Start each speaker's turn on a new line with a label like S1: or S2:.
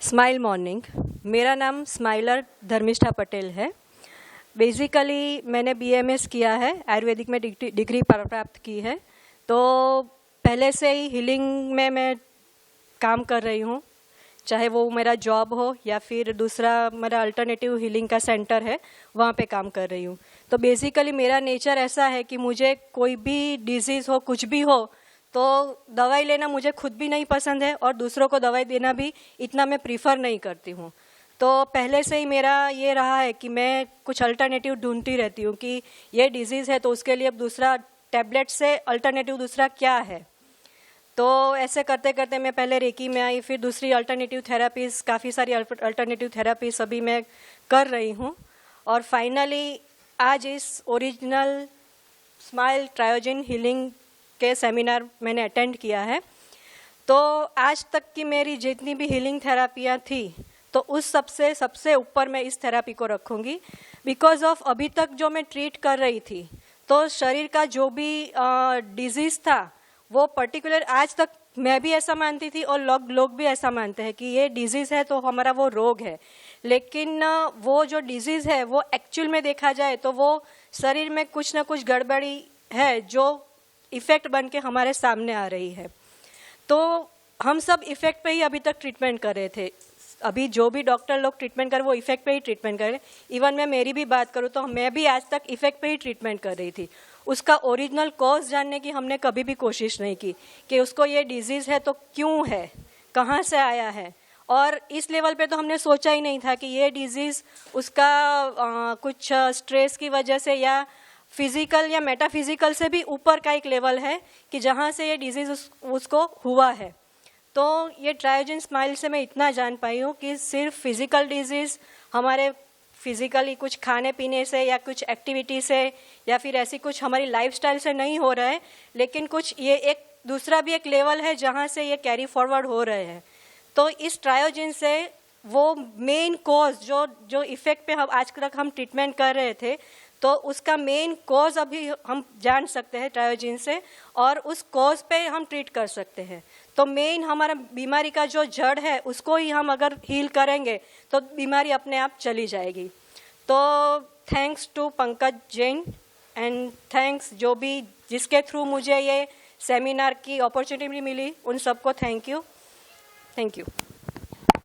S1: Smile morning. मेरा नाम स्माइलर धर्मिष्ठा पटेल है। बेसिकली मैंने बीएमएस किया है, आयुर्वेदिक में डिग्री प्राप्त की है। तो पहले से ही हीलिंग में मैं काम कर रही हूँ, चाहे वो मेरा जॉब हो या फिर दूसरा मेरा अल्टरनेटिव हीलिंग का सेंटर है, वहाँ पे काम कर रही हूँ। तो बेसिकली मेरा नेचर ऐसा है कि मुझे कोई भी डिजीज़ हो, कुछ भी हो, तो दवाई लेना मुझे खुद भी नहीं पसंद है और दूसरों को दवाई देना भी इतना मैं प्रीफर नहीं करती हूँ। तो पहले से ही मेरा ये रहा है कि मैं कुछ अल्टरनेटिव ढूंढती रहती हूँ कि ये डिजीज़ है तो उसके लिए अब दूसरा टैबलेट से अल्टरनेटिव दूसरा क्या है। तो ऐसे करते करते मैं पहले रेकी में आई, फिर दूसरी अल्टरनेटिव थेरापीज़, काफ़ी सारी अल्टरनेटिव थेरापीज़ अभी मैं कर रही हूँ और फाइनली आज इस ओरिजिनल स्माइल ट्रायोजिन हीलिंग के सेमिनार मैंने अटेंड किया है। तो आज तक की मेरी जितनी भी हीलिंग थेरापियाँ थी, तो उस सबसे ऊपर मैं इस थेरापी को रखूँगी। बिकॉज ऑफ अभी तक जो मैं ट्रीट कर रही थी, तो शरीर का जो भी डिजीज़ था वो पर्टिकुलर, आज तक मैं भी ऐसा मानती थी और लोग भी ऐसा मानते हैं कि ये डिजीज़ है तो हमारा वो रोग है। लेकिन वो जो डिजीज़ है वो एक्चुअल में देखा जाए तो वो शरीर में कुछ ना कुछ गड़बड़ी है जो इफ़ेक्ट बन के हमारे सामने आ रही है। तो हम सब इफ़ेक्ट पे ही अभी तक ट्रीटमेंट कर रहे थे। अभी जो भी डॉक्टर लोग ट्रीटमेंट कर, वो इफ़ेक्ट पे ही ट्रीटमेंट कर रहे। इवन मैं मेरी भी बात करूँ तो मैं भी आज तक इफ़ेक्ट पे ही ट्रीटमेंट कर रही थी। उसका ओरिजिनल कॉज जानने की हमने कभी भी कोशिश नहीं की कि उसको ये डिजीज़ है तो क्यों है, कहाँ से आया है। और इस लेवल पे तो हमने सोचा ही नहीं था कि ये डिजीज़ उसका कुछ स्ट्रेस की वजह से या फिजिकल या मेटाफिजिकल से भी ऊपर का एक लेवल है कि जहाँ से ये डिजीज़ उसको हुआ है। तो ये ट्रायोजिन स्माइल से मैं इतना जान पाई हूँ कि सिर्फ फिजिकल डिजीज़ हमारे फिजिकली कुछ खाने पीने से या कुछ एक्टिविटी से या फिर ऐसी कुछ हमारी लाइफस्टाइल से नहीं हो रहा है, लेकिन कुछ ये एक दूसरा भी एक लेवल है जहाँ से ये कैरी फॉरवर्ड हो रहे हैं। तो इस ट्रायोजिन से वो मेन कॉज जो इफ़ेक्ट पे हम आज तक हम ट्रीटमेंट कर रहे थे, तो उसका मेन कॉज अभी हम जान सकते हैं ट्रायोजिन से और उस कॉज पे हम ट्रीट कर सकते हैं। तो मेन हमारा बीमारी का जो जड़ है उसको ही हम अगर हील करेंगे तो बीमारी अपने आप चली जाएगी। तो thanks to Pankaj Jain and thanks जो भी जिसके थ्रू मुझे ये सेमिनार की अपॉर्चुनिटी मिली, उन सबको थैंक यू।